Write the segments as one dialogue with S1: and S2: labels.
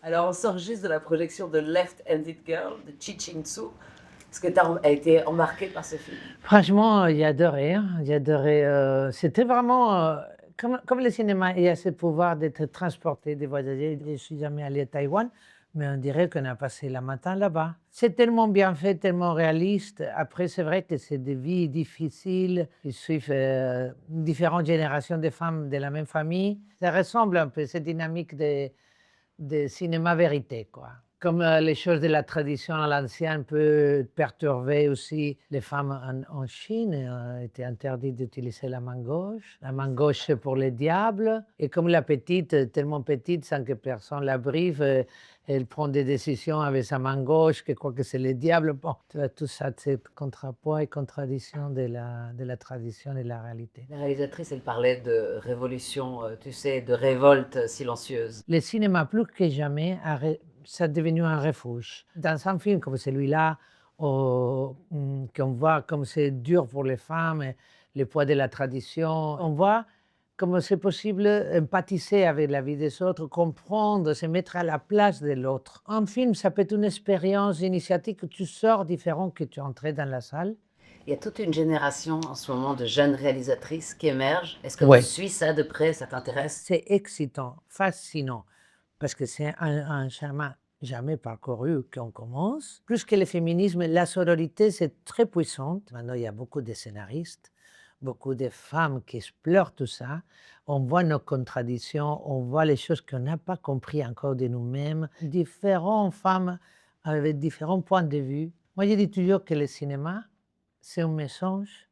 S1: Alors, on sort juste de la projection de Left-Handed Girl de Chi Ching-Tzu. Est-ce que tu as été embarqué par ce film?
S2: Franchement, j'ai adoré, hein, j'ai adoré, c'était vraiment, comme le cinéma, il a ce pouvoir de te transporter, de voyager. Je ne suis jamais allé à Taïwan, mais on dirait qu'on a passé la matin là-bas. C'est tellement bien fait, tellement réaliste. Après, c'est vrai que c'est des vies difficiles qui suivent, différentes générations de femmes de la même famille. Ça ressemble un peu, cette dynamique de cinéma vérité, quoi. Comme les choses de la tradition à l'ancienne peuvent perturber aussi les femmes en Chine, était interdit d'utiliser la main gauche. La main gauche, c'est pour les diables. Et comme la petite, tellement petite, sans que personne la brive, elle prend des décisions avec sa main gauche, que croit que c'est le diable. Bon, tu vois, tout ça, c'est contrepoids et contradiction de la tradition et de la réalité.
S1: La réalisatrice, elle parlait de révolution, tu sais, de révolte silencieuse.
S2: Le cinéma, plus que jamais, c'est devenu un refuge. Dans un film comme celui-là, qu'on voit comme c'est dur pour les femmes, et le poids de la tradition, on voit comment c'est possible empathiser avec la vie des autres, comprendre, se mettre à la place de l'autre. Un film, ça peut être une expérience initiatique que tu sors différent que tu entrais dans la salle.
S1: Il y a toute une génération en ce moment de jeunes réalisatrices qui émergent. Est-ce que tu
S2: Oui.
S1: suis ça de près? Ça t'intéresse?
S2: C'est excitant, fascinant, parce que c'est un chemin jamais parcouru qu'on commence. Plus que le féminisme, la sororité, c'est très puissante. Maintenant, il y a beaucoup de scénaristes, beaucoup de femmes qui explorent tout ça. On voit nos contradictions, on voit les choses qu'on n'a pas compris encore de nous-mêmes. Différentes femmes avec différents points de vue. Moi, je dis toujours que le cinéma, c'est un message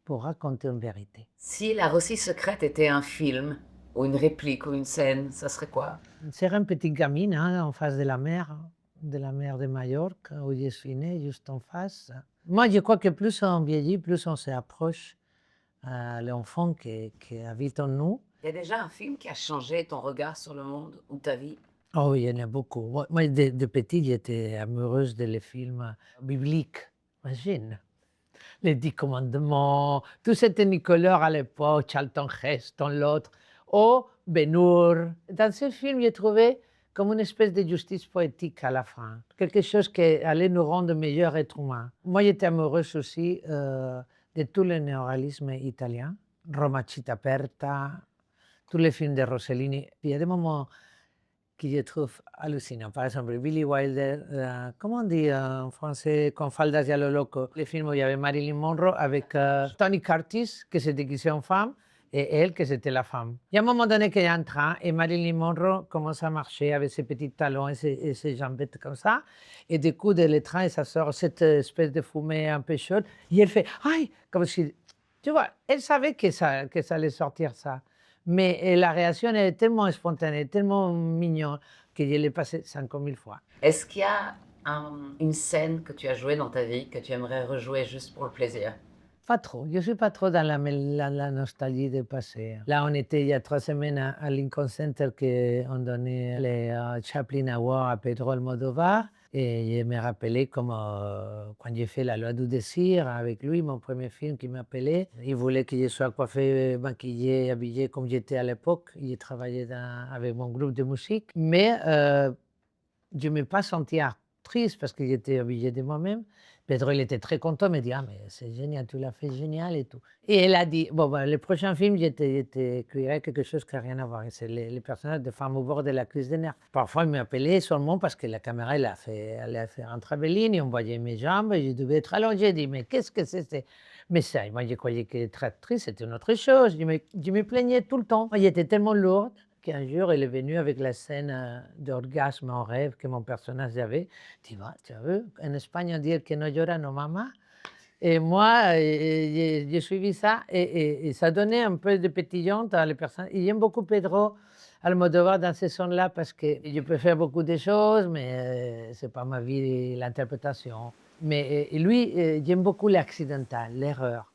S2: pour raconter une vérité.
S1: Si La Russie secrète était un film, ou une réplique, ou une scène, ça serait quoi?
S2: C'est une petite gamine, hein, en face de la mer de Majorque, où je suis né, juste en face. Moi, je crois que plus on vieillit, plus on s'approche à l'enfant qui habite en nous.
S1: Il y a déjà un film qui a changé ton regard sur le monde ou ta vie?
S2: Oh oui, il y en a beaucoup. Moi, de petit, j'étais amoureuse des films bibliques. Imagine, les 10 commandements, tout c'était Nicolas à l'époque, Charlton Heston, l'autre, ou Ben-Hur. Dans ce film, j'ai trouvé comme une espèce de justice poétique à la fin, quelque chose qui allait nous rendre meilleurs êtres humains. Moi, j'étais amoureuse aussi de tout le néoréalisme italien, Roma città aperta, tous les films de Rossellini. Il y a des moments que je trouve hallucinants. Par exemple, Billy Wilder, comment on dit en français, Con faldas y a lo loco, le film où il y avait Marilyn Monroe avec Tony Curtis, qui s'est déguisé en femme, et elle, que c'était la femme. Il y a un moment donné qu'il y a un train, et Marilyn Monroe commence à marcher avec ses petits talons et ses jambettes comme ça, et du coup, de le train, ça sort cette espèce de fumée un peu chaude, et elle fait « Aïe !» comme si, tu vois, elle savait que ça allait sortir ça. Mais la réaction est tellement spontanée, tellement mignonne, que je l'ai passé 50 000 fois.
S1: Est-ce qu'il y a une scène que tu as jouée dans ta vie que tu aimerais rejouer juste pour le plaisir?
S2: Pas trop, je ne suis pas trop dans la nostalgie du passé. Là, on était il y a 3 semaines à Lincoln Center, qu'on donnait les Chaplin Awards à Pedro Almodovar. Et je me rappelais comme quand j'ai fait La Loi du désir avec lui, mon premier film qui m'appelait. Il voulait que je sois coiffé, maquillé, habillé comme j'étais à l'époque. J'ai travaillé avec mon groupe de musique. Mais je ne m'ai pas senti triste parce que j'étais habillé de moi-même. Pedro, il était très content, il me dit: «Ah, mais c'est génial, tu l'as fait génial et tout». Et elle a dit: «Bon, ben, le prochain film, j'écrirai quelque chose qui n'a rien à voir». Et c'est les personnages de femmes au bord de la crise des nerfs. Parfois, il m'appelait seulement parce que la caméra, elle a fait un travelling et on voyait mes jambes et je devais être allongé. J'ai dit: «Mais qu'est-ce que c'était?» Mais ça, moi, je croyais qu'être actrice, c'était une autre chose. Je me plaignais tout le temps. Moi, j'étais tellement lourde qu'un jour, elle est venue avec la scène d'orgasme en rêve que mon personnage avait. Tu vois, tu as vu, en Espagne, on dit que no llora no mama. Et moi, j'ai suivi ça et ça donnait un peu de pétillante à les personnes. Et j'aime beaucoup Pedro Almodovar dans ces sons-là parce que je peux faire beaucoup de choses, mais ce n'est pas ma vie, l'interprétation. Mais lui, j'aime beaucoup l'accidental, l'erreur.